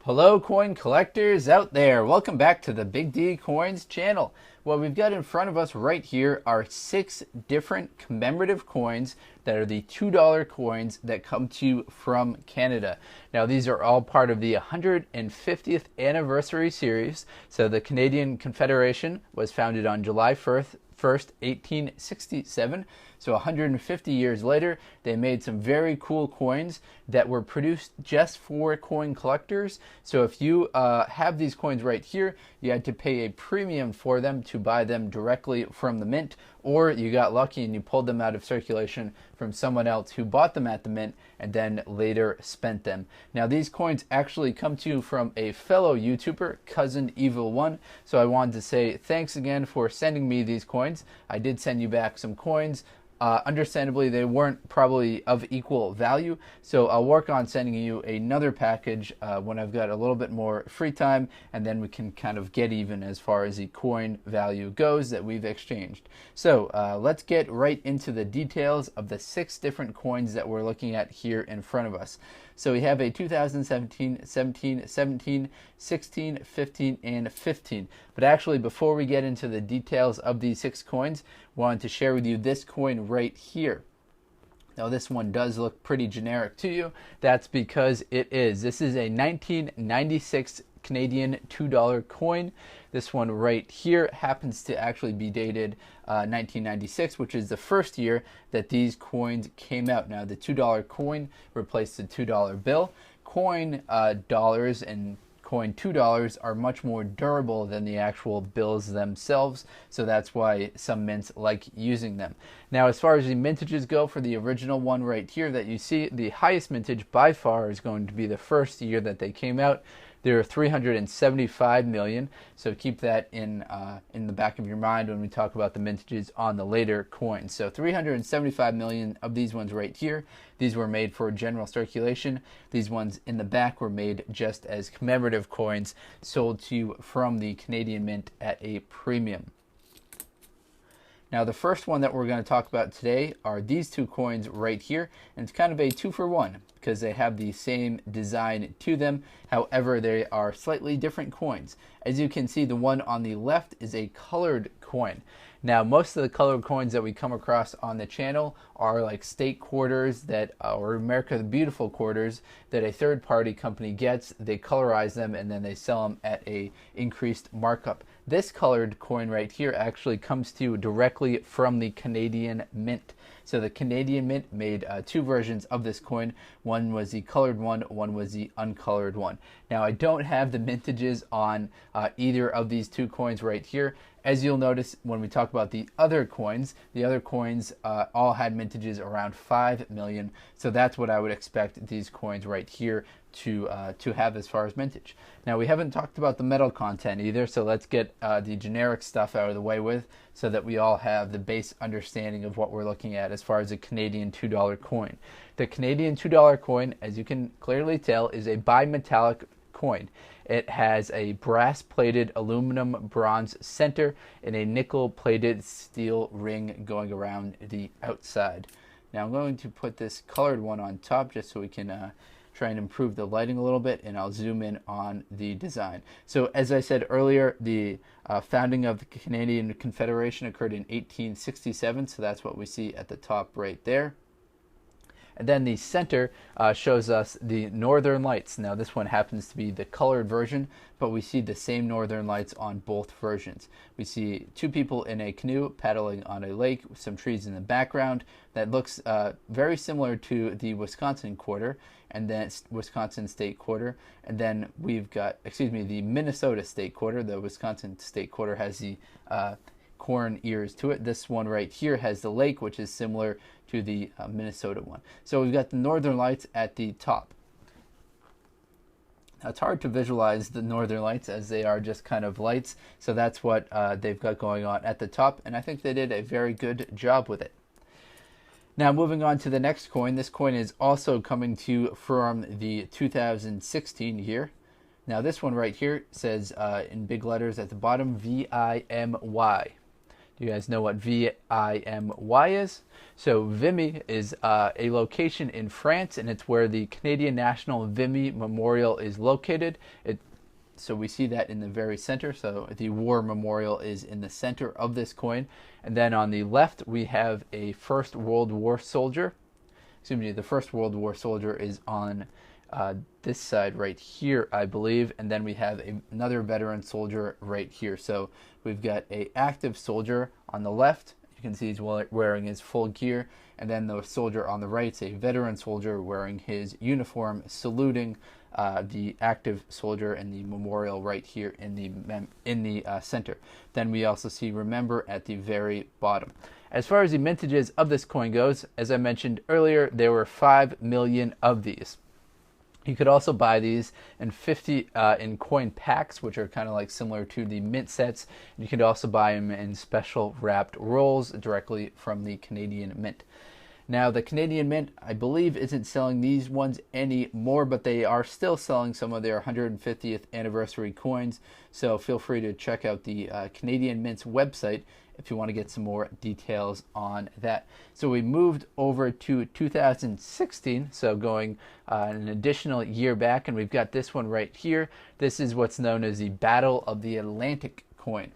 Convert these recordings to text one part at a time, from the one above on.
Hello coin collectors out there, welcome back to the Big D Coins channel. What we've got in front of us right here are 6 different commemorative coins that are the $2 coins that come to you from Canada. Now these are all part of the 150th anniversary series. So the Canadian Confederation was founded on July 1st, 1867. So 150 years later, they made some very cool coins that were produced just for coin collectors. So if you have these coins right here, you had to pay a premium for them to buy them directly from the mint, or you got lucky and you pulled them out of circulation from someone else who bought them at the mint and then later spent them. Now these coins actually come to you from a fellow YouTuber, Cousin Evil One. So I wanted to say thanks again for sending me these coins. I did send you back some coins. Understandably, they weren't probably of equal value, so I'll work on sending you another package when I've got a little bit more free time, and then we can kind of get even as far as the coin value goes that we've exchanged. So let's get right into the details of the 6 different coins that we're looking at here in front of us. So we have a 2017, 17, 17, 16, 15, and 15. But actually, before we get into the details of these 6 coins, I wanted to share with you this coin right here. Now this one does look pretty generic to you. That's because it is. This is a 1996 Canadian $2 coin. This one right here happens to actually be dated 1996, which is the first year that these coins came out. Now the $2 coin replaced the $2 bill. Coin dollars and coin $2 are much more durable than the actual bills themselves, so that's why some mints like using them. Now as far as the mintages go, for the original one right here that you see, the highest mintage by far is going to be the first year that they came out. There are 375 million, so keep that in the back of your mind when we talk about the mintages on the later coins. So 375 million of these ones right here, these were made for general circulation. These ones in the back were made just as commemorative coins sold to you from the Canadian Mint at a premium. Now the first one that we're going to talk about today are these 2 coins right here, and it's kind of a 2-for-1 because they have the same design to them. However, they are slightly different coins. As you can see, the one on the left is a colored coin. Now most of the colored coins that we come across on the channel are like state quarters that or America the Beautiful quarters that a third-party company gets. They colorize them and then they sell them at a increased markup. This colored coin right here actually comes to you directly from the Canadian Mint. So the Canadian Mint made 2 versions of this coin. One was the colored one was the uncolored one. Now I don't have the mintages on either of these 2 coins right here. As you'll notice when we talk about the other coins all had mintages around 5 million. So that's what I would expect these coins right here to have as far as mintage. Now we haven't talked about the metal content either, so let's get the generic stuff out of the way with so that we all have the base understanding of what we're looking at as far as a Canadian $2 coin. The Canadian $2 coin, as you can clearly tell, is a bimetallic coin. It has a brass-plated aluminum bronze center and a nickel-plated steel ring going around the outside. Now I'm going to put this colored one on top just so we can try and improve the lighting a little bit, and I'll zoom in on the design. So as I said earlier, the founding of the Canadian Confederation occurred in 1867, so that's what we see at the top right there. And then the center shows us the Northern Lights. Now this one happens to be the colored version, but we see the same Northern Lights on both versions. We see 2 people in a canoe paddling on a lake with some trees in the background. That looks very similar to the Wisconsin quarter, and then Wisconsin state quarter. And then we've got, the Minnesota state quarter. The Wisconsin state quarter has the corn ears to it. This one right here has the lake, which is similar to the Minnesota one. So we've got the Northern Lights at the top. Now it's hard to visualize the Northern Lights as they are just kind of lights, so that's what they've got going on at the top, and I think they did a very good job with it. Now moving on to the next coin. This coin is also coming to you from the 2016 year. Now this one right here says in big letters at the bottom, VIMY. Do you guys know what VIMY is? So Vimy is a location in France, and it's where the Canadian National Vimy Memorial is located. So we see that in the very center. So the war memorial is in the center of this coin. And then on the left, we have a First World War soldier. Excuse me, the First World War soldier is on this side right here, I believe. And then we have another veteran soldier right here. So we've got a active soldier on the left. You can see he's wearing his full gear. And then the soldier on the right is a veteran soldier wearing his uniform, saluting the active soldier in the memorial right here in the center. Then we also see remember at the very bottom. As far as the mintages of this coin goes, as I mentioned earlier, there were 5 million of these. You could also buy these in 50 in coin packs, which are kind of like similar to the mint sets. You could also buy them in special wrapped rolls directly from the Canadian Mint. Now, the Canadian Mint, I believe, isn't selling these ones anymore, but they are still selling some of their 150th anniversary coins. So feel free to check out the Canadian Mint's website if you want to get some more details on that. So we moved over to 2016, so going an additional year back, and we've got this one right here. This is what's known as the Battle of the Atlantic coin.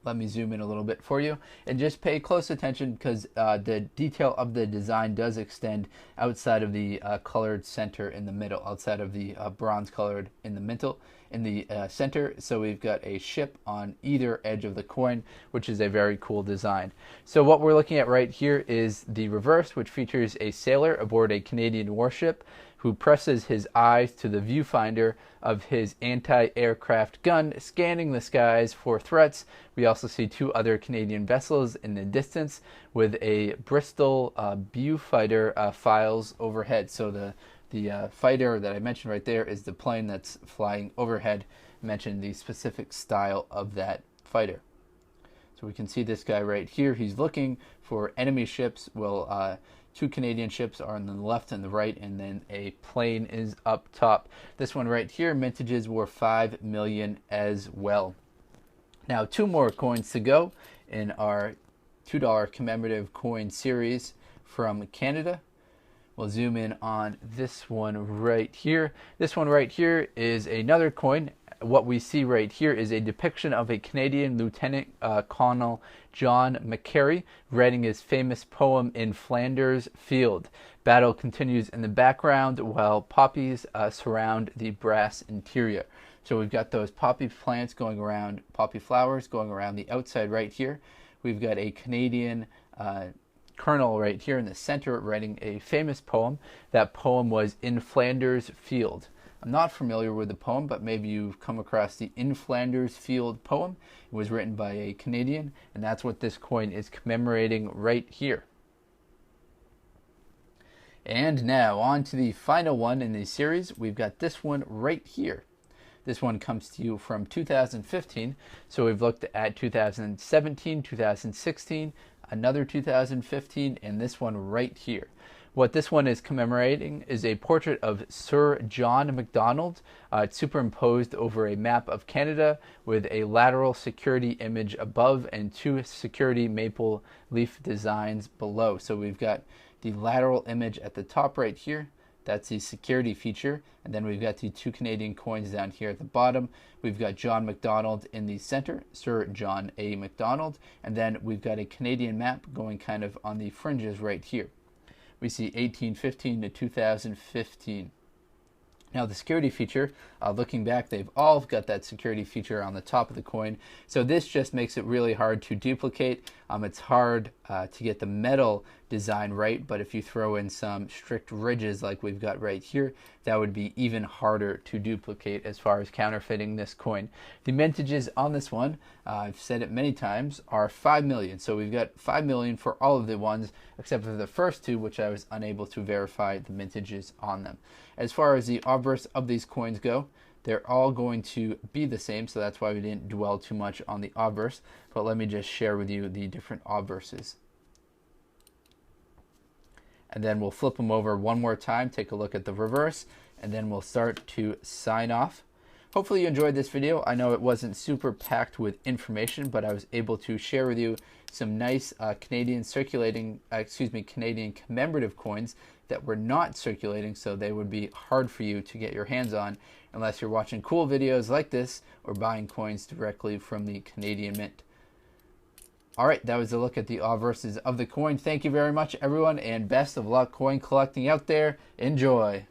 Let me zoom in a little bit for you and just pay close attention because the detail of the design does extend outside of the colored center in the middle, outside of the bronze colored in the center. So we've got a ship on either edge of the coin, which is a very cool design. So what we're looking at right here is the reverse, which features a sailor aboard a Canadian warship who presses his eyes to the viewfinder of his anti-aircraft gun, scanning the skies for threats. We also see 2 other Canadian vessels in the distance with a Bristol Beaufighter files overhead. So the fighter that I mentioned right there is the plane that's flying overhead. I mentioned the specific style of that fighter. So we can see this guy right here. He's looking for enemy ships. Well, 2 Canadian ships are on the left and the right, and then a plane is up top. This one right here, mintages were 5 million as well. Now, 2 more coins to go in our $2 commemorative coin series from Canada. We'll zoom in on this one right here. This one right here is another coin. What we see right here is a depiction of a Canadian Lieutenant Colonel John McCary writing his famous poem In Flanders Field. Battle continues in the background while poppies surround the brass interior. So we've got those poppy plants going around, poppy flowers going around the outside right here. We've got a Canadian colonel right here in the center writing a famous poem. That poem was In Flanders Field. I'm not familiar with the poem, but maybe you've come across the In Flanders Field poem. It was written by a Canadian, and that's what this coin is commemorating right here. And now on to the final one in the series. We've got this one right here. This one comes to you from 2015. So we've looked at 2017, 2016, another 2015, and this one right here. What this one is commemorating is a portrait of Sir John Macdonald. It's superimposed over a map of Canada with a lateral security image above and 2 security maple leaf designs below. So we've got the lateral image at the top right here. That's the security feature. And then we've got the 2 Canadian coins down here at the bottom. We've got John Macdonald in the center, Sir John A. Macdonald. And then we've got a Canadian map going kind of on the fringes right here. We see 1815 to 2015. Now the security feature, looking back, they've all got that security feature on the top of the coin. So this just makes it really hard to duplicate. It's hard to get the metal design right, but if you throw in some strict ridges like we've got right here, that would be even harder to duplicate as far as counterfeiting this coin. The mintages on this one, I've said it many times, are 5 million. So we've got 5 million for all of the ones except for the first 2, which I was unable to verify the mintages on them. As far as the obverse of these coins go, they're all going to be the same, so that's why we didn't dwell too much on the obverse. But let me just share with you the different obverses. And then we'll flip them over one more time, take a look at the reverse, and then we'll start to sign off. hopefully you enjoyed this video. I know it wasn't super packed with information, but I was able to share with you some nice Canadian commemorative coins that were not circulating, so they would be hard for you to get your hands on unless you're watching cool videos like this or buying coins directly from the Canadian Mint. Alright, that was a look at the obverses of the coin. Thank you very much, everyone, and best of luck coin collecting out there. Enjoy!